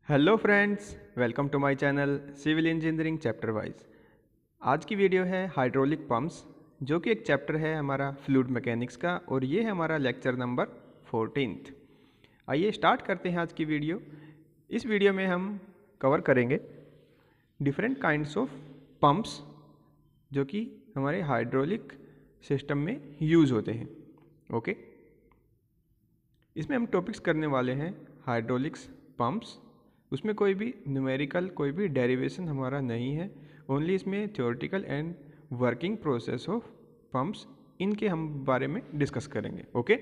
Hello friends, welcome to my channel civil engineering chapter wise. आज की video है hydraulic pumps, जो कि एक चैप्टर है हमारा फ्लूइड मैकेनिक्स का, और ये है हमारा लेक्चर नंबर 14। आइए स्टार्ट करते हैं आज की वीडियो। इस वीडियो में हम कवर करेंगे डिफरेंट काइंड्स ऑफ पंप्स जो कि हमारे हाइड्रोलिक सिस्टम में यूज़ होते हैं। ओके, इसमें हम टॉपिक्स करने वाले हैं हाइड्रोलिक्स पंप्स। उसमें कोई भी न्यूमेरिकल कोई भी डेरिवेशन हमारा नहीं है, ओनली इसमें theoretical and working process of pumps, इनके हम बारे में डिस्कस करेंगे। ओके,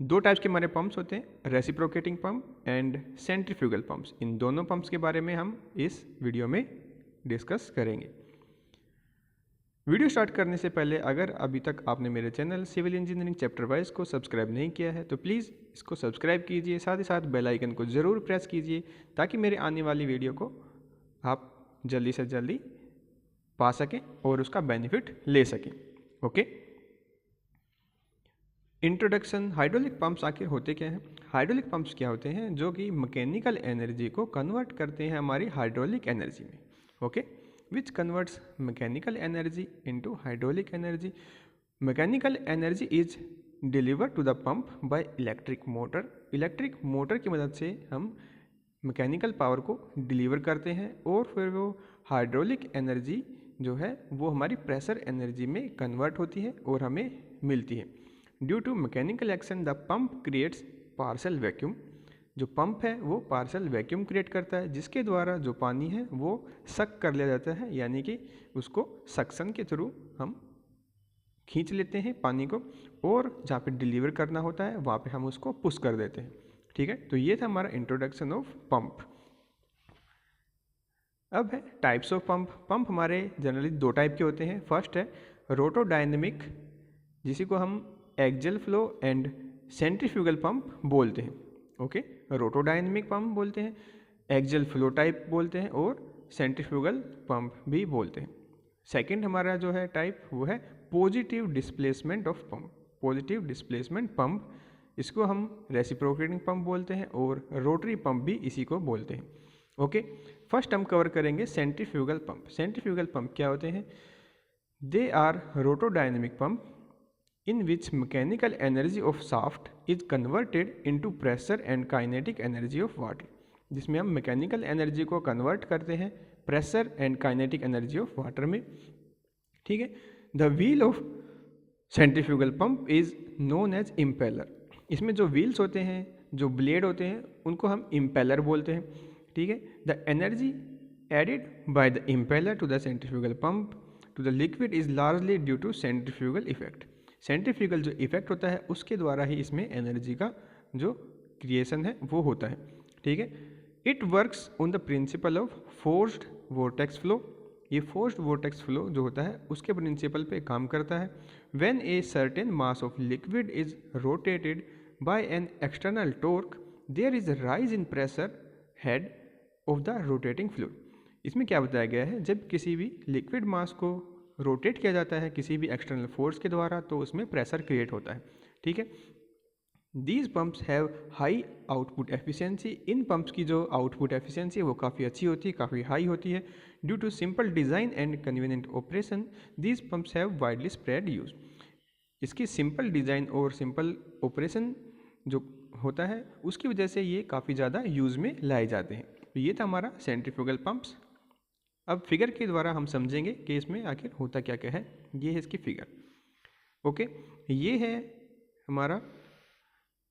दो टाइप्स के हमारे पंप्स होते हैं, reciprocating pump and centrifugal pumps. इन दोनों पंप्स के बारे में हम इस वीडियो में डिस्कस करेंगे। वीडियो स्टार्ट करने से पहले अगर अभी तक आपने मेरे channel civil engineering chapter wise को सब्सक्राइब नहीं किया है तो प्लीज़ इसको सब्सक्राइब कीजिए, साथ ही साथ बेल आइकन को ज़रूर प्रेस कीजिए ताकि मेरे आने वाली वीडियो को आप जल्दी से जल्दी पा सकें और उसका बेनिफिट ले सकें। Okay, introduction. हाइड्रोलिक पंप्स आखिर होते क्या हैं? हाइड्रोलिक पंप्स क्या होते हैं? जो कि मैकेनिकल एनर्जी को कन्वर्ट करते हैं हमारी हाइड्रोलिक एनर्जी में। Okay, which converts mechanical energy into hydraulic energy. Mechanical energy is delivered to the pump by electric motor. Electric motor की मदद से हम मैकेनिकल पावर को डिलीवर करते हैं और फिर वो हाइड्रोलिक एनर्जी जो है वो हमारी प्रेशर एनर्जी में कन्वर्ट होती है और हमें मिलती है। Due to mechanical action the pump creates partial vacuum. जो पंप है वो पार्शियल वैक्यूम क्रिएट करता है, जिसके द्वारा जो पानी है वो सक कर लिया जाता है, यानी कि उसको सक्शन के थ्रू हम खींच लेते हैं पानी को, और जहाँ पे डिलीवर करना होता है वहाँ पे हम उसको पुश कर देते हैं। ठीक है, तो ये था हमारा इंट्रोडक्शन ऑफ पंप। अब है टाइप्स ऑफ पंप। पंप हमारे जनरली दो टाइप के होते हैं। फर्स्ट है रोटोडायनेमिक, जिसी को हम axial flow and centrifugal pump बोलते हैं। ओके, रोटोडायनेमिक पंप बोलते हैं, एक्सियल फ्लो टाइप बोलते हैं और सेंट्रीफ्यूगल पंप भी बोलते हैं। सेकंड हमारा जो है टाइप वो है positive displacement of pump. Positive displacement pump, इसको हम रेसिप्रोकेटिंग पंप बोलते हैं और रोटरी पंप भी इसी को बोलते हैं। ओके, फर्स्ट हम कवर करेंगे सेंट्रीफ्यूगल पंप। सेंट्रीफ्यूगल पंप क्या होते हैं? They are rotodynamic pump in which mechanical energy of shaft is converted into pressure and kinetic energy of water. जिसमें हम मैकेनिकल एनर्जी को कन्वर्ट करते हैं pressure and kinetic energy of water में। ठीक है, the wheel of centrifugal pump is known as impeller. इसमें जो व्हील्स होते हैं, जो ब्लेड होते हैं, उनको हम इम्पेलर बोलते हैं। ठीक है, the energy added by the impeller to the centrifugal pump to the liquid is largely due to centrifugal effect. Centrifugal जो इफेक्ट होता है उसके द्वारा ही इसमें एनर्जी का जो क्रिएशन है वो होता है। ठीक है, it works on the principle of forced vortex flow. ये फोर्स्ड वोर्टेक्स फ्लो जो होता है उसके प्रिंसिपल पे काम करता है। When a certain mass of liquid is rotated by an external torque there is a rise in pressure head of the rotating fluid. इसमें क्या बताया गया है, जब किसी भी लिक्विड मास को रोटेट किया जाता है किसी भी एक्सटर्नल फोर्स के द्वारा तो उसमें प्रेशर क्रिएट होता है। ठीक है, these pumps have high output efficiency. In pumps की जो आउटपुट एफिशिएंसी है वो काफ़ी अच्छी होती है, काफ़ी हाई होती है। Due to simple design and convenient operation these pumps have widely spread use. इसकी सिंपल डिज़ाइन और सिंपल ऑपरेशन जो होता है उसकी वजह से ये काफ़ी ज़्यादा यूज़ में लाए जाते हैं। तो ये था हमारा सेंट्रीफ्यूगल पंप्स। अब फिगर के द्वारा हम समझेंगे कि इसमें आखिर होता क्या क्या है। ये है इसकी फिगर। ओके, ये है हमारा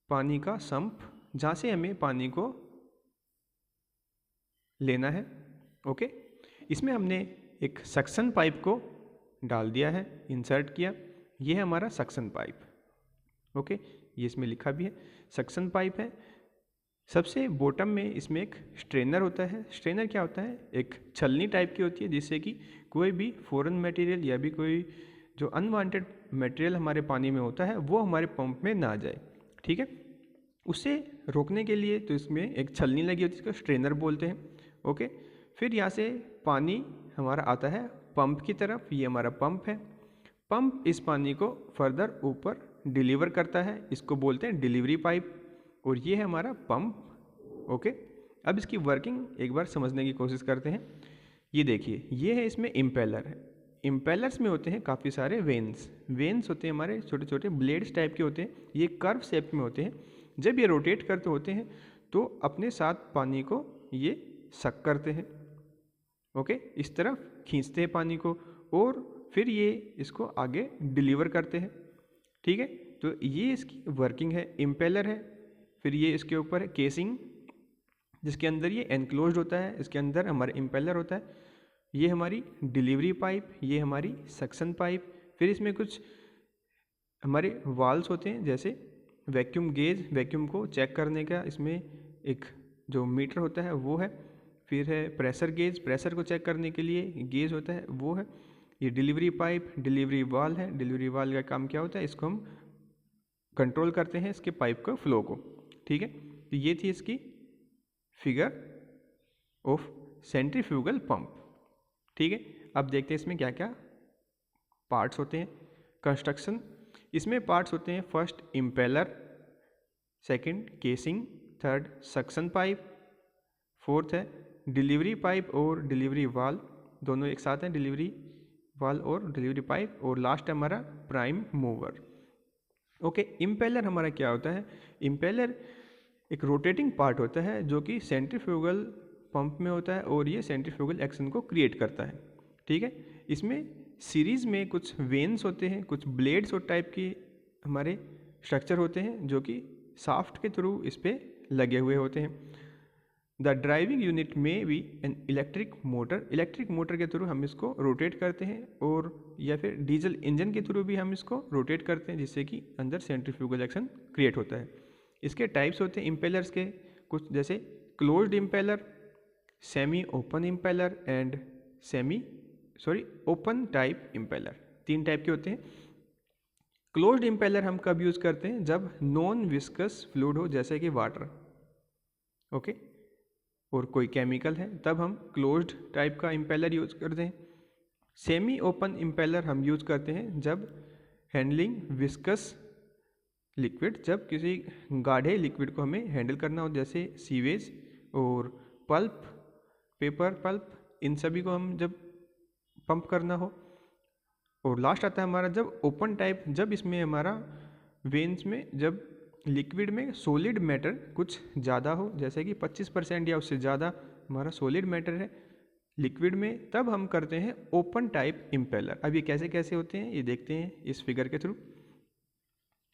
पानी का सम्प, जहाँ से हमें पानी को लेना है। ओके, इसमें हमने एक सक्शन पाइप को डाल दिया है, इंसर्ट किया। ये है हमारा सक्शन पाइप। ओके, ये इसमें लिखा भी है सक्शन पाइप है। सबसे बॉटम में इसमें एक स्ट्रेनर होता है। स्ट्रेनर क्या होता है? एक छलनी टाइप की होती है, जिससे कि कोई भी फॉरेन मटेरियल या भी कोई जो अनवांटेड मटेरियल हमारे पानी में होता है वो हमारे पंप में ना जाए। ठीक है, उसे रोकने के लिए तो इसमें एक छलनी लगी होती है, जिसको स्ट्रेनर बोलते हैं। ओके, फिर यहाँ से पानी हमारा आता है पंप की तरफ। ये हमारा पंप है। पंप इस पानी को फर्दर ऊपर डिलीवर करता है, इसको बोलते हैं डिलीवरी पाइप। और ये है हमारा पंप। ओके, अब इसकी वर्किंग एक बार समझने की कोशिश करते हैं। ये देखिए, ये है इसमें इम्पेलर है। इम्पेलर्स में होते हैं काफ़ी सारे वेन्स होते हैं हमारे छोटे छोटे ब्लेड्स टाइप के होते हैं, ये कर्व शेप में होते हैं। जब ये रोटेट करते होते हैं तो अपने साथ पानी को ये सक करते हैं, ओके, इस तरफ खींचते हैं पानी को और फिर ये इसको आगे डिलीवर करते हैं, ठीक है। तो ये इसकी वर्किंग है, इम्पेलर है। फिर ये इसके ऊपर है केसिंग, जिसके अंदर ये एनक्लोज्ड होता है, इसके अंदर हमारा इम्पेलर होता है। ये हमारी डिलीवरी पाइप, ये हमारी सक्शन पाइप। फिर इसमें कुछ हमारे वाल्व्स होते हैं, जैसे वैक्यूम गेज, वैक्यूम को चेक करने का इसमें एक जो मीटर होता है वो है। फिर है प्रेशर गेज, प्रेशर को चेक करने के लिए गेज होता है वो है। ये डिलीवरी पाइप, डिलीवरी वाल्व है। डिलीवरी वाल्व का काम क्या होता है, इसको हम कंट्रोल करते हैं इसके पाइप का फ्लो को, ठीक है। तो ये थी इसकी फिगर ऑफ सेंट्रीफ्यूगल पंप, ठीक है। अब देखते हैं इसमें क्या क्या पार्ट्स होते हैं। कंस्ट्रक्शन, इसमें पार्ट्स होते हैं, first impeller, second casing, third suction pipe, fourth है डिलीवरी पाइप और डिलीवरी वाल्व, दोनों एक साथ हैं, डिलीवरी वाल्व और डिलीवरी पाइप, और लास्ट है हमारा प्राइम मूवर, ओके। इम्पेलर हमारा क्या होता है, इम्पेलर एक रोटेटिंग पार्ट होता है जो कि सेंट्रीफ्यूगल पंप में होता है और ये सेंट्रीफ्यूगल एक्शन को क्रिएट करता है, ठीक है। इसमें सीरीज़ में कुछ वेन्स होते हैं, कुछ ब्लेड्स और टाइप की हमारे स्ट्रक्चर होते हैं जो कि शाफ्ट के थ्रू इस पर लगे हुए होते हैं। द ड्राइविंग यूनिट में भी एन इलेक्ट्रिक मोटर के थ्रू हम इसको रोटेट करते हैं, और या फिर डीजल इंजन के थ्रू भी हम इसको रोटेट करते हैं, जिससे कि अंदर सेंट्रीफ्यूगल एक्शन क्रिएट होता है। इसके टाइप्स होते हैं इम्पेलर्स के कुछ, जैसे closed impeller, semi open impeller and open type impeller, 3 type के होते हैं। क्लोज्ड इम्पेलर हम कब यूज़ करते हैं, जब नॉन विस्कस फ्लूइड हो, जैसे कि वाटर, ओके, और कोई केमिकल है, तब हम क्लोज्ड टाइप का इम्पेलर यूज़ करते हैं। सेमी ओपन इम्पेलर हम यूज़ करते हैं जब हैंडलिंग विस्कस लिक्विड, जब किसी गाढ़े लिक्विड को हमें हैंडल करना हो, जैसे सीवेज और पल्प, पेपर पल्प, इन सभी को हम जब पंप करना हो। और लास्ट आता है हमारा जब ओपन टाइप, जब इसमें हमारा वेन्स में जब लिक्विड में सॉलिड मैटर कुछ ज़्यादा हो, जैसे कि 25% या उससे ज़्यादा हमारा सॉलिड मैटर है लिक्विड में, तब हम करते हैं ओपन टाइप इम्पेलर। अब ये कैसे कैसे होते हैं ये देखते हैं इस फिगर के थ्रू।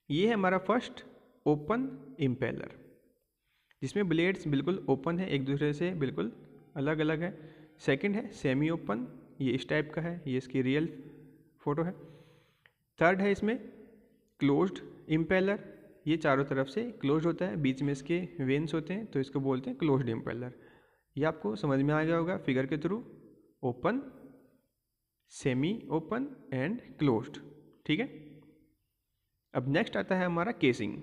ये है हमारा फर्स्ट ओपन इम्पेलर, जिसमें ब्लेड्स बिल्कुल ओपन है, एक दूसरे से बिल्कुल अलग अलग है। सेकंड है सेमी ओपन, ये इस टाइप का है, ये इसकी रियल फोटो है। थर्ड है इसमें क्लोज्ड इम्पेलर, ये चारों तरफ से क्लोज्ड होता है, बीच में इसके वेन्स होते हैं, तो इसको बोलते हैं क्लोज्ड इम्पेलर। ये आपको समझ में आ गया होगा फिगर के through, open, semi open and closed, ठीक है। अब नेक्स्ट आता है हमारा केसिंग।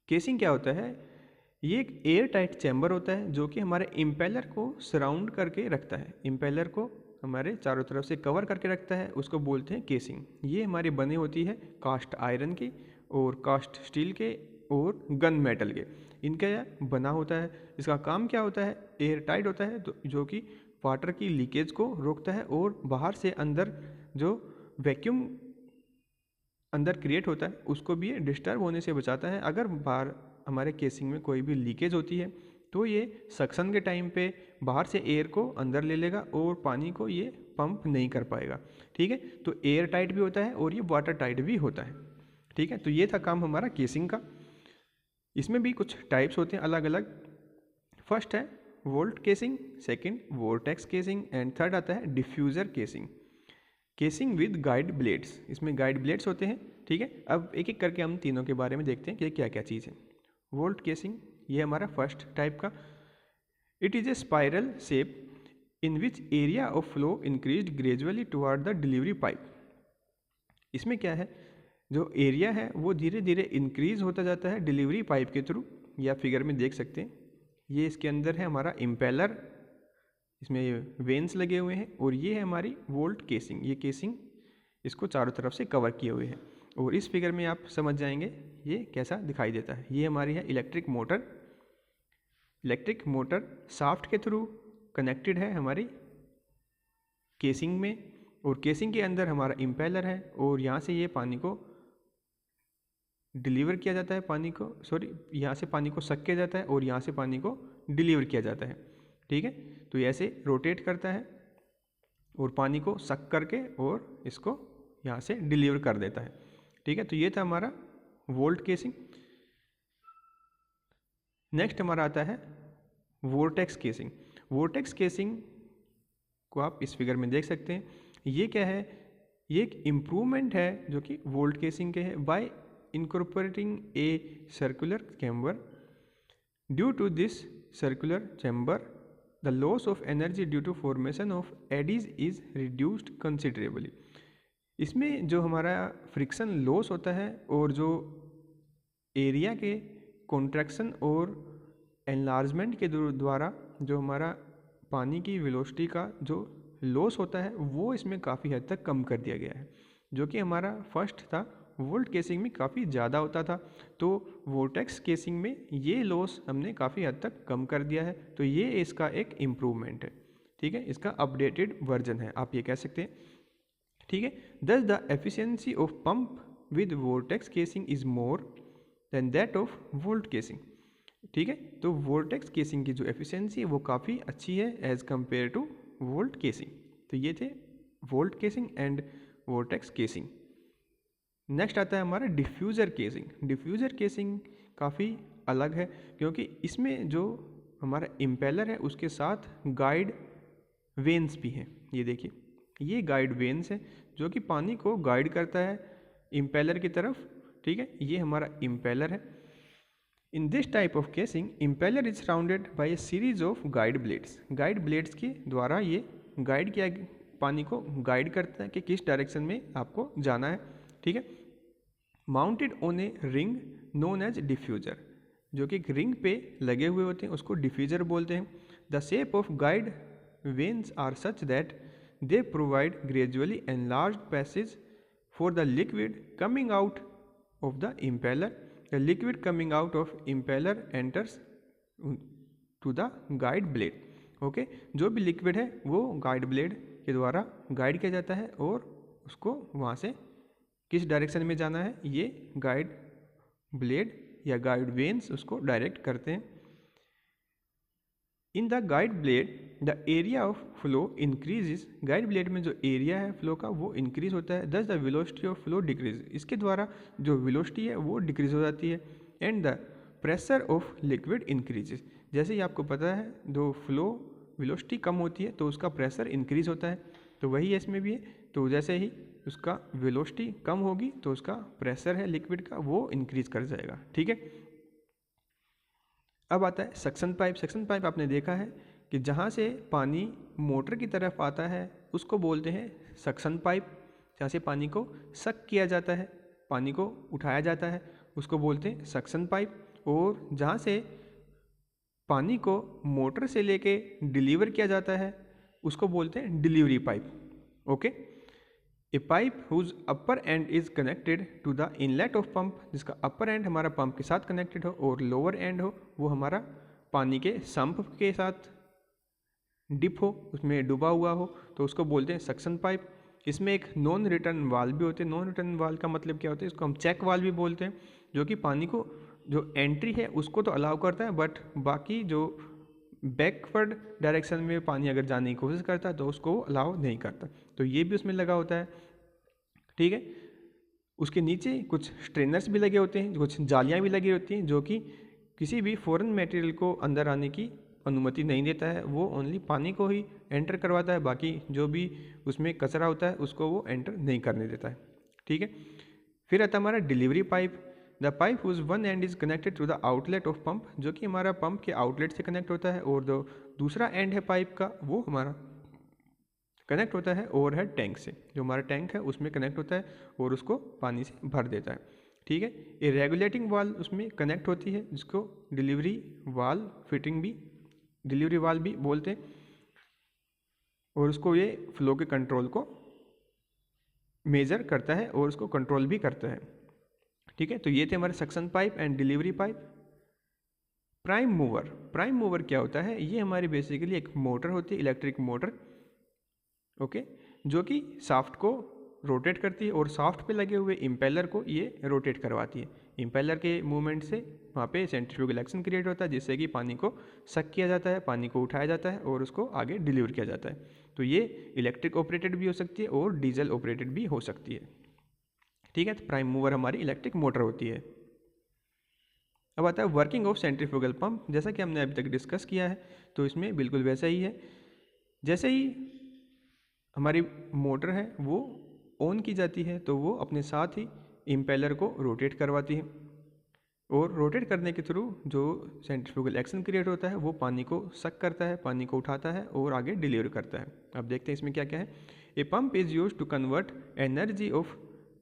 केसिंग क्या होता है, ये एक एयर टाइट चैम्बर होता है जो कि हमारे इम्पेलर को सराउंड करके रखता है, इम्पेलर को हमारे चारों तरफ से कवर करके रखता है, उसको बोलते हैं केसिंग। ये हमारी बनी होती है कास्ट आयरन की और कास्ट स्टील के और गन मेटल के, इनका बना होता है। इसका काम क्या होता है, एयर टाइट होता है, तो जो कि वाटर की लीकेज को रोकता है और बाहर से अंदर जो वैक्यूम अंदर क्रिएट होता है उसको भी डिस्टर्ब होने से बचाता है। अगर बाहर हमारे केसिंग में कोई भी लीकेज होती है तो ये सक्शन के टाइम पे बाहर से एयर को अंदर ले लेगा और पानी को ये पंप नहीं कर पाएगा, ठीक है। तो एयर टाइट भी होता है और ये वाटर टाइट भी होता है, ठीक है। तो ये था काम हमारा केसिंग का। इसमें भी कुछ टाइप्स होते हैं अलग अलग। फर्स्ट है volt casing, second vortex casing and third आता है diffuser casing. Casing with guide blades, इसमें गाइड ब्लेड्स होते हैं, ठीक है। अब एक एक करके हम तीनों के बारे में देखते हैं कि क्या क्या चीज़ है। वोल्ट केसिंग, ये हमारा फर्स्ट टाइप का। It is a spiral shape in which area of flow increased gradually toward the delivery pipe. इसमें क्या है, जो एरिया है वो धीरे धीरे इंक्रीज होता जाता है डिलीवरी पाइप के थ्रू, या फिगर में देख सकते हैं। ये इसके अंदर है हमारा इम्पेलर, इसमें ये वेन्स लगे हुए हैं, और ये है हमारी वोल्ट केसिंग। ये केसिंग इसको चारों तरफ से कवर किए हुए हैं, और इस फिगर में आप समझ जाएंगे ये कैसा दिखाई देता है। ये हमारी है electric motor, electric motor shaft के थ्रू कनेक्टेड है हमारी केसिंग में, और केसिंग के अंदर हमारा इम्पेलर है, और यहाँ से ये पानी को डिलीवर किया जाता है, यहाँ से पानी को सक किया जाता है और यहाँ से पानी को डिलीवर किया जाता है। ठीक है, तो ये ऐसे रोटेट करता है और पानी को सक करके और इसको यहाँ से डिलीवर कर देता है। ठीक है, तो ये था हमारा वोल्ट केसिंग। नेक्स्ट हमारा आता है वोर्टेक्स केसिंग। वोर्टेक्स केसिंग को आप इस फिगर में देख सकते हैं। ये क्या है, ये एक इम्प्रूवमेंट है जो कि वोल्ट केसिंग के है। By incorporating a circular chamber, due to this circular chamber the loss of energy due to formation of eddies is reduced considerably। इसमें जो हमारा फ्रिक्शन लॉस होता है और जो एरिया के कॉन्ट्रैक्शन और एनलार्जमेंट के द्वारा जो हमारा पानी की वेलोसिटी का जो लॉस होता है वो इसमें काफ़ी हद तक कम कर दिया गया है। जो कि हमारा फर्स्ट था वोल्ट केसिंग में काफ़ी ज़्यादा होता था, तो वोर्टेक्स केसिंग में ये लॉस हमने काफ़ी हद तक कम कर दिया है। तो ये इसका एक इम्प्रूवमेंट है। ठीक है, इसका अपडेटेड वर्जन है, आप ये कह सकते हैं। ठीक है, दस the efficiency of pump with vortex casing is more then that of volt casing. ठीक है, तो वोर्टेक्स केसिंग की जो एफिशिएंसी है वो काफ़ी अच्छी है as compare two volt casing. तो ये थे volt casing and vortex casing. Next आता है हमारा डिफ्यूज़र केसिंग। डिफ्यूज़र केसिंग काफ़ी अलग है क्योंकि इसमें जो हमारा इम्पेलर है उसके साथ गाइड वेन्स भी हैं। ये देखिए, ये गाइड वेन्स है जो कि पानी को गाइड करता है इम्पेलर की तरफ। ठीक है, ये हमारा इम्पेलर है। In this type of casing impeller is surrounded by A series of guide blades. Guide blades के द्वारा ये गाइड किया पानी को गाइड करता है कि किस डायरेक्शन में आपको जाना है। ठीक है, mounted on a ring known as diffuser, जो कि एक रिंग पे लगे हुए होते हैं उसको डिफ्यूज़र बोलते हैं। The shape of guide vanes are such that they provide gradually enlarged passage for the liquid coming out of the impeller. The liquid coming out of impeller enters to the guide blade. Okay, जो भी liquid है वो guide blade के द्वारा guide किया जाता है और उसको वहाँ से किस डायरेक्शन में जाना है ये गाइड ब्लेड या गाइड वेन्स उसको डायरेक्ट करते हैं। In the guide blade the area of flow increases. Guide blade में जो एरिया है फ्लो का वो इंक्रीज होता है। दस the velocity of flow decrease, इसके द्वारा जो वेलोसिटी है वो डिक्रीज हो जाती है। And the pressure of liquid increases, जैसे ही आपको पता है जो फ्लो वेलोसिटी कम होती है तो उसका प्रेशर इंक्रीज होता है, तो वही इसमें भी है। तो जैसे ही उसका वेलोसिटी कम होगी तो उसका प्रेशर है लिक्विड का वो इंक्रीज कर जाएगा। ठीक है, अब आता है सक्शन पाइप। सक्शन पाइप आपने देखा है कि जहाँ से पानी मोटर की तरफ आता है उसको बोलते हैं सक्शन पाइप। जहाँ से पानी को सक किया जाता है, पानी को उठाया जाता है, उसको बोलते हैं सक्शन पाइप। और जहाँ से पानी को मोटर से लेके डिलीवर किया जाता है उसको बोलते हैं delivery pipe. Okay, a pipe whose upper end is connected to the inlet of pump, जिसका अपर एंड हमारा पंप के साथ कनेक्टेड हो और लोअर एंड हो वो हमारा पानी के सम्प के साथ डिप हो, उसमें डूबा हुआ हो, तो उसको बोलते हैं सक्शन पाइप। इसमें एक नॉन रिटर्न वाल्व भी होते हैं। नॉन रिटर्न वाल्व का मतलब क्या होता है, इसको हम चेक वाल्व भी बोलते हैं, जो कि पानी को जो एंट्री है उसको तो अलाउ करता है बट बाकी जो बैकवर्ड डायरेक्शन में पानी अगर जाने की कोशिश करता है तो उसको अलाउ नहीं करता, तो ये भी उसमें लगा होता है। ठीक है, उसके नीचे कुछ स्ट्रेनर्स भी लगे होते हैं, कुछ जालियाँ भी लगी होती हैं जो कि किसी भी फॉरेन मटेरियल को अंदर आने की अनुमति नहीं देता है, वो ओनली पानी को ही एंटर करवाता है, बाकी जो भी उसमें कचरा होता है उसको वो एंटर नहीं करने देता है। ठीक है, फिर आता हमारा delivery pipe. The pipe whose one end is connected to the outlet of pump, जो कि हमारा पंप के आउटलेट से कनेक्ट होता है, और जो दूसरा एंड है पाइप का वो हमारा कनेक्ट होता है ओवरहेड टैंक से, जो हमारा टैंक है उसमें कनेक्ट होता है और उसको पानी से भर देता है। ठीक है, ये रेगुलेटिंग वाल्व उसमें कनेक्ट होती है जिसको डिलीवरी वाल्व फिटिंग भी डिलीवरी वाल्व भी बोलते हैं, और उसको ये फ्लो के कंट्रोल को मेजर करता है और उसको कंट्रोल भी करता है। ठीक है, तो ये थे हमारे suction pipe and delivery pipe. Prime mover क्या होता है? ये हमारी बेसिकली एक मोटर होती है, इलेक्ट्रिक मोटर, ओके, जो कि शाफ्ट को रोटेट करती है और शाफ्ट पे लगे हुए इम्पेलर को ये रोटेट करवाती है। इम्पेलर के मूवमेंट से वहाँ पे सेंट्रीफ्यूगल एक्शन क्रिएट होता है, जिससे कि पानी को सक किया जाता है, पानी को उठाया जाता है और उसको आगे डिलीवर किया जाता है। तो ये इलेक्ट्रिक ऑपरेटेड भी हो सकती है और डीजल ऑपरेटेड भी हो सकती है। ठीक है, तो प्राइम मूवर हमारी इलेक्ट्रिक मोटर होती है। अब आता है वर्किंग ऑफ सेंट्रीफ्यूगल पंप। जैसा कि हमने अभी तक डिस्कस किया है, तो इसमें बिल्कुल वैसा ही है। जैसे ही हमारी मोटर है वो ऑन की जाती है तो वो अपने साथ ही इम्पेलर को रोटेट करवाती है और रोटेट करने के थ्रू जो सेंट्रीफ्यूगल एक्शन क्रिएट होता है वो पानी को सक करता है, पानी को उठाता है और आगे डिलीवर करता है। अब देखते हैं इसमें क्या क्या है। A pump is use to convert energy of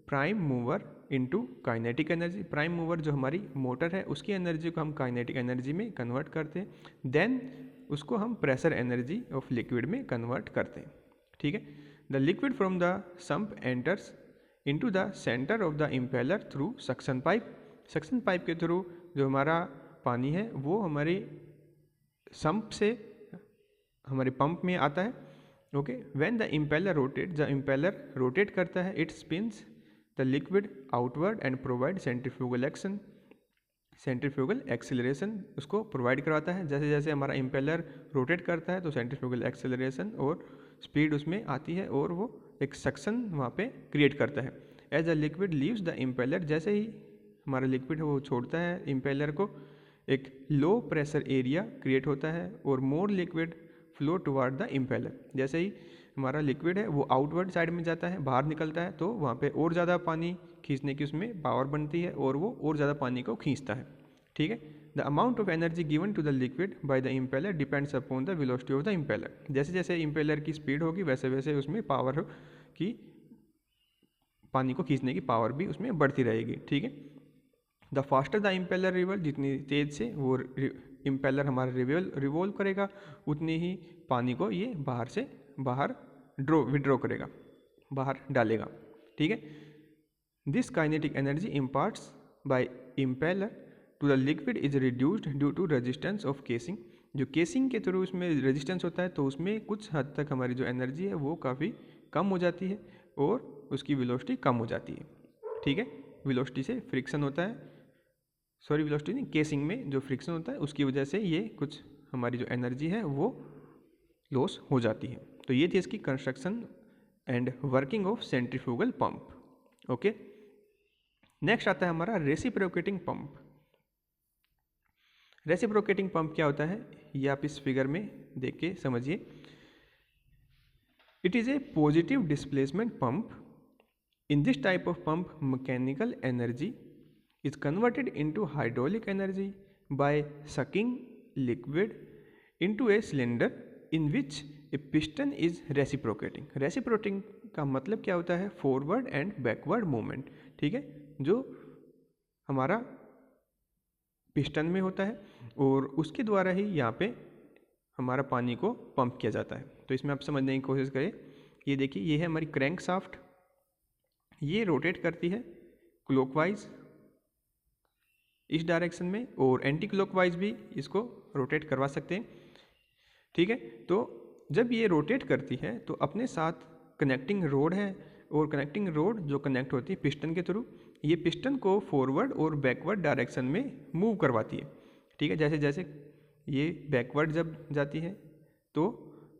prime mover into kinetic energy. Prime mover जो हमारी मोटर है उसकी एनर्जी को हम काइनेटिक एनर्जी में कन्वर्ट करते हैं, देन उसको हम प्रेशर एनर्जी ऑफ लिक्विड में कन्वर्ट करते हैं। ठीक है, the liquid from the sump enters into the centre of the impeller through suction pipe. Suction pipe के थ्रू जो हमारा पानी है वो हमारे सम्प से हमारे पंप में आता है। Okay, when the impeller rotate, जब इम्पेलर रोटेट करता है it spins the liquid outward and provide centrifugal action, centrifugal acceleration उसको प्रोवाइड करवाता है। जैसे जैसे हमारा इम्पेलर रोटेट करता है तो सेंट्रीफ्यूगल एक्सेलरेशन और स्पीड उसमें आती है और वो एक सक्शन वहाँ पे क्रिएट करता है। As the liquid leaves the impeller, जैसे ही हमारा लिक्विड है वो छोड़ता है इम्पेलर को, एक लो प्रेशर एरिया क्रिएट होता है और more liquid flow toward the impeller. जैसे ही हमारा लिक्विड है वो आउटवर्ड साइड में जाता है, बाहर निकलता है, तो वहाँ पे और ज़्यादा पानी खींचने की उसमें पावर बनती है और वो और ज़्यादा पानी को खींचता है। ठीक है, the amount of energy given to the liquid by the impeller depends upon the velocity of the impeller. जैसे जैसे इम्पेलर की स्पीड होगी वैसे वैसे उसमें पावर की, पानी को खींचने की पावर भी उसमें बढ़ती रहेगी। ठीक है, the faster the impeller revolve, जितनी तेज से वो इम्पेलर हमारा रिवॉल्व करेगा उतनी ही पानी को ये बाहर से बाहर विड्रॉ करेगा, बाहर डालेगा। ठीक है, this kinetic energy imparts by impeller to the liquid is reduced due to resistance of casing. जो केसिंग के थ्रू उसमें रेजिस्टेंस होता है तो उसमें कुछ हद तक हमारी जो एनर्जी है वो काफ़ी कम हो जाती है और उसकी वेलोसिटी कम हो जाती है। ठीक है, वेलोसिटी से फ्रिक्शन होता है, सॉरी वेलोसिटी नहीं, केसिंग में जो फ्रिक्शन होता है उसकी वजह से ये कुछ हमारी जो एनर्जी है वो लॉस हो जाती है। तो ये थी इसकी construction and working of centrifugal pump. Okay, next आता है हमारा रेसिप्रोकेटिंग पंप। रेसिप्रोकेटिंग पंप क्या होता है ये आप इस फिगर में देख के समझिए। It is a positive displacement pump. In this type of pump mechanical energy is converted into hydraulic energy by sucking liquid into a cylinder in which a piston is reciprocating। Reciprocating का मतलब क्या होता है? Forward and backward movement. ठीक है, जो हमारा piston में होता है और उसके द्वारा ही यहाँ पे हमारा पानी को पंप किया जाता है। तो इसमें आप समझने की कोशिश करें। ये देखिए, ये है हमारी क्रैंक शाफ्ट, ये रोटेट करती है क्लॉकवाइज इस डायरेक्शन में और एंटी क्लॉकवाइज भी इसको रोटेट करवा सकते हैं। ठीक है, तो जब ये रोटेट करती है तो अपने साथ कनेक्टिंग रोड है और कनेक्टिंग रोड जो कनेक्ट होती है पिस्टन के थ्रू, ये पिस्टन को फॉरवर्ड और बैकवर्ड डायरेक्शन में मूव करवाती है। ठीक है, जैसे जैसे ये बैकवर्ड जब जाती है तो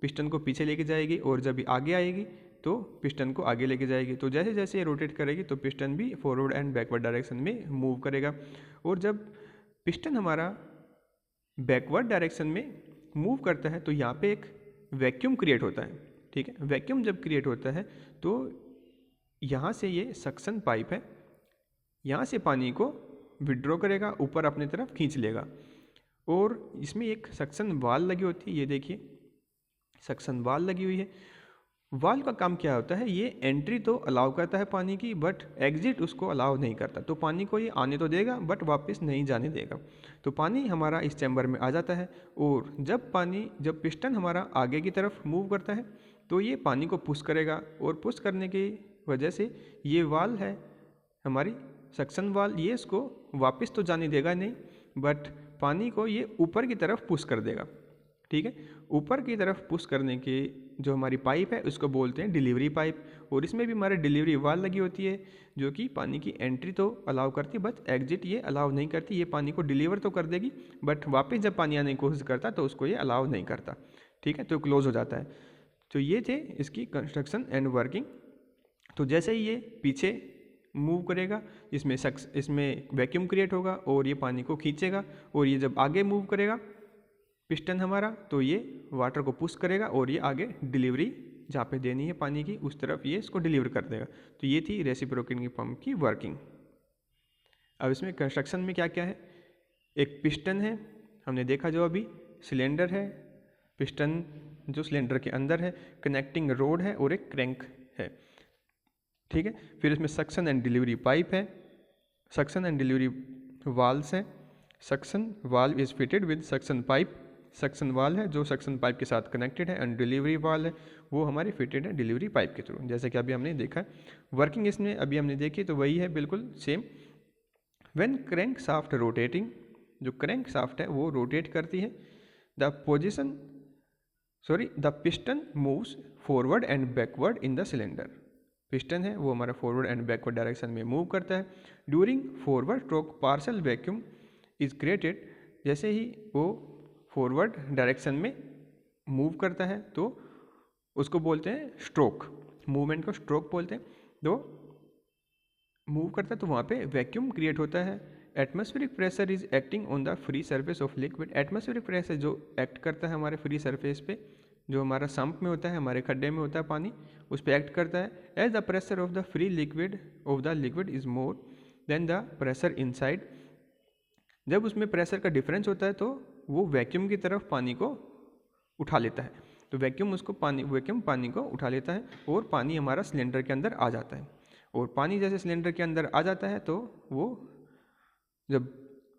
पिस्टन को पीछे लेके जाएगी और जब ये आगे आएगी तो पिस्टन को आगे लेके जाएगी। तो जैसे जैसे ये रोटेट करेगी तो पिस्टन भी फॉरवर्ड एंड बैकवर्ड डायरेक्शन में मूव करेगा। और जब पिस्टन हमारा बैकवर्ड डायरेक्शन में मूव करता है तो यहाँ पे एक वैक्यूम क्रिएट होता है। ठीक है, वैक्यूम जब क्रिएट होता है तो यहाँ से ये सक्शन पाइप है, यहाँ से पानी को विड्रॉ करेगा, ऊपर अपने तरफ खींच लेगा। और इसमें एक सक्शन वाल लगी होती है, ये देखिए सक्शन वाल लगी हुई है। वाल का काम क्या होता है? ये एंट्री तो अलाउ करता है पानी की, बट एग्जिट उसको अलाउ नहीं करता। तो पानी को ये आने तो देगा बट वापस नहीं जाने देगा। तो पानी हमारा इस चैम्बर में आ जाता है और जब पिस्टन हमारा आगे की तरफ मूव करता है तो ये पानी को पुश करेगा और पुश करने की वजह से ये वाल है हमारी सक्शन वाल, ये इसको वापस तो जाने देगा नहीं बट पानी को ये ऊपर की तरफ पुश कर देगा। ठीक है, ऊपर की तरफ पुश करने के जो हमारी पाइप है उसको बोलते हैं डिलीवरी पाइप। और इसमें भी हमारे डिलीवरी वाल लगी होती है जो कि पानी की एंट्री तो अलाउ करती है बट एग्जिट ये अलाउ नहीं करती। ये पानी को डिलीवर तो कर देगी बट वापस जब पानी आने की कोशिश करता तो उसको ये अलाउ नहीं करता। ठीक है, तो क्लोज हो जाता है। तो ये थे इसकी कंस्ट्रक्शन एंड वर्किंग। तो जैसे ही ये पीछे मूव करेगा इसमें वैक्यूम क्रिएट होगा और ये पानी को खींचेगा, और ये जब आगे मूव करेगा पिस्टन हमारा तो ये वाटर को पुश करेगा और ये आगे डिलीवरी जहाँ पे देनी है पानी की उस तरफ ये इसको डिलीवर कर देगा। तो ये थी रेसिप्रोकेटिंग पंप की वर्किंग। अब इसमें कंस्ट्रक्शन में क्या क्या है, एक पिस्टन है हमने देखा जो अभी, सिलेंडर है, पिस्टन जो सिलेंडर के अंदर है, कनेक्टिंग रोड है और एक क्रैंक है। ठीक है, फिर इसमें सक्शन एंड डिलीवरी पाइप है, सक्शन एंड डिलीवरी वाल्व्स हैं। Suction valve is fitted with suction pipe, suction वाल है जो सक्शन पाइप के साथ कनेक्टेड है, एंड डिलीवरी वाल है वो हमारे फिटेड है डिलीवरी पाइप के थ्रू, जैसे कि अभी हमने देखा है। वर्किंग इसमें अभी हमने देखी तो वही है बिल्कुल same. When crank shaft rotating, जो क्रैंक शाफ्ट है वो रोटेट करती है, the piston moves forward and backward in the cylinder. Piston है वो हमारा फॉरवर्ड एंड बैकवर्ड डायरेक्शन में मूव करता है। During forward stroke partial vacuum is created, जैसे ही वो फॉरवर्ड डायरेक्शन में मूव करता है तो उसको बोलते हैं स्ट्रोक, मूवमेंट को स्ट्रोक बोलते हैं। तो मूव करता है तो वहाँ पे वैक्यूम क्रिएट होता है। Atmospheric pressure is acting on the free surface of liquid, atmospheric pressure जो एक्ट करता है हमारे फ्री सरफेस पे, जो हमारा सम्प में होता है, हमारे खड्डे में होता है पानी, उस पर एक्ट करता है। As the pressure of the free liquid is more than the pressure inside, जब उसमें प्रेशर का डिफरेंस होता है तो वो वैक्यूम की तरफ पानी को उठा लेता है। तो वैक्यूम पानी को उठा लेता है और पानी हमारा सिलेंडर के अंदर आ जाता है। और पानी जैसे सिलेंडर के अंदर आ जाता है तो वो जब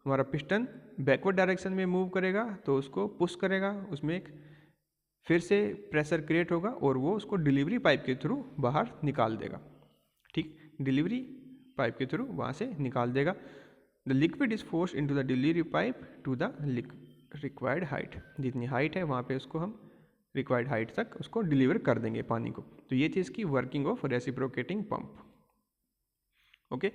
हमारा पिस्टन बैकवर्ड डायरेक्शन में मूव करेगा तो उसको पुश करेगा, उसमें एक फिर से प्रेशर क्रिएट होगा और वो उसको डिलीवरी पाइप के थ्रू बाहर निकाल देगा। ठीक, डिलीवरी पाइप के थ्रू वहाँ से निकाल देगा। The liquid is force into the delivery pipe to the required height, जितनी हाइट है वहाँ पे उसको हम रिक्वायर्ड हाइट तक उसको डिलीवर कर देंगे पानी को। तो ये थी इसकी working of reciprocating pump. Okay,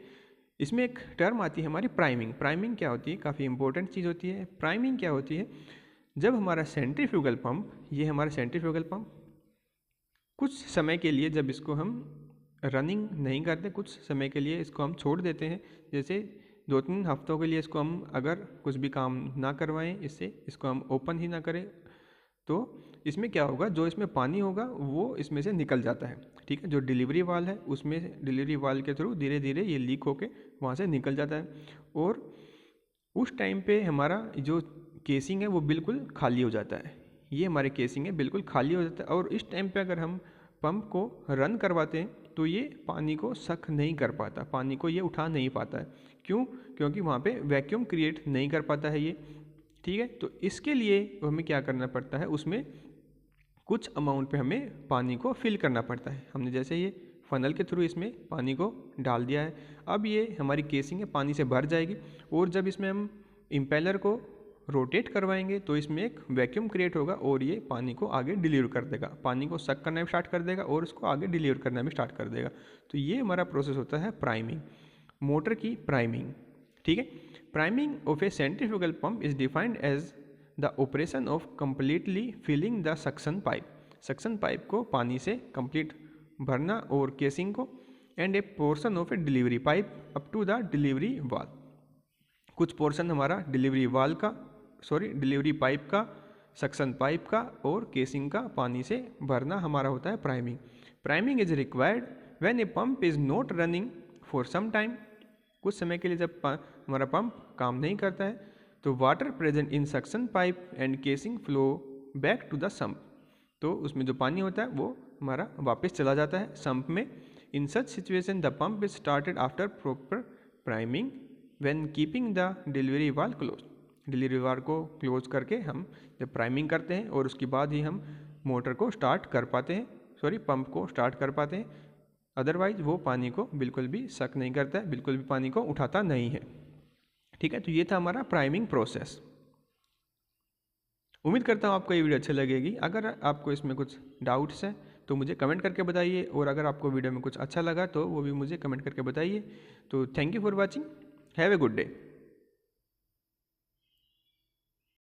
इसमें एक टर्म आती है हमारी प्राइमिंग। प्राइमिंग क्या होती है, काफ़ी इंपॉर्टेंट चीज़ होती है। प्राइमिंग क्या होती है, जब हमारा सेंट्रीफ्यूगल पंप, ये हमारा सेंट्रीफ्यूगल पंप कुछ समय के लिए जब इसको हम रनिंग नहीं करते, कुछ समय के लिए इसको हम छोड़ देते हैं, जैसे 2-3 हफ्तों के लिए इसको हम अगर कुछ भी काम ना करवाएं, इसको हम ओपन ही ना करें, तो इसमें क्या होगा, जो इसमें पानी होगा वो इसमें से निकल जाता है। ठीक है, जो डिलीवरी वाल है उसमें डिलीवरी वाल के थ्रू धीरे धीरे ये लीक होके वहाँ से निकल जाता है। और उस टाइम पे हमारा जो केसिंग है वो बिल्कुल खाली हो जाता है। ये हमारे केसिंग है बिल्कुल खाली हो जाता है। और इस टाइम पे अगर हम पंप को रन करवाते हैं तो ये पानी को सक नहीं कर पाता, पानी को ये उठा नहीं पाता है। क्यों? क्योंकि वहाँ पे वैक्यूम क्रिएट नहीं कर पाता है ये। ठीक है, तो इसके लिए हमें क्या करना पड़ता है, उसमें कुछ अमाउंट पे हमें पानी को फिल करना पड़ता है। हमने जैसे ये फनल के थ्रू इसमें पानी को डाल दिया है, अब ये हमारी केसिंग है पानी से भर जाएगी। और जब इसमें हम इम्पेलर को रोटेट करवाएंगे तो इसमें एक वैक्यूम क्रिएट होगा और ये पानी को आगे डिलीवर कर देगा, पानी को सक करना भी स्टार्ट कर देगा और उसको आगे डिलीवर करना भी स्टार्ट कर देगा। तो ये हमारा प्रोसेस होता है प्राइमिंग, मोटर की प्राइमिंग। ठीक है, priming of a centrifugal pump is defined as the operation of completely filling the suction pipe, suction pipe को पानी से कंप्लीट भरना और केसिंग को, and a portion of a delivery pipe up to the delivery valve, कुछ portion हमारा delivery pipe का, suction pipe का और केसिंग का पानी से भरना हमारा होता है priming. Priming is required when a pump is not running for some time, कुछ समय के लिए जब हमारा पंप काम नहीं करता है तो water present in suction pipe and casing flow back to the sump, तो उसमें जो पानी होता है वो हमारा वापस चला जाता है सम्प में। In such situation the pump is started after proper priming when keeping the delivery valve close, delivery valve को क्लोज करके हम जब प्राइमिंग करते हैं और उसके बाद ही हम मोटर को स्टार्ट कर पाते हैं, पंप को स्टार्ट कर पाते हैं। अदरवाइज वो पानी को बिल्कुल भी सक नहीं करता है, बिल्कुल भी पानी को उठाता नहीं है। ठीक है, तो ये था हमारा प्राइमिंग प्रोसेस। उम्मीद करता हूँ आपको ये वीडियो अच्छी लगेगी। अगर आपको इसमें कुछ डाउट्स हैं तो मुझे कमेंट करके बताइए, और अगर आपको वीडियो में कुछ अच्छा लगा तो वो भी मुझे कमेंट करके बताइए। तो thank you for watching, have a good day.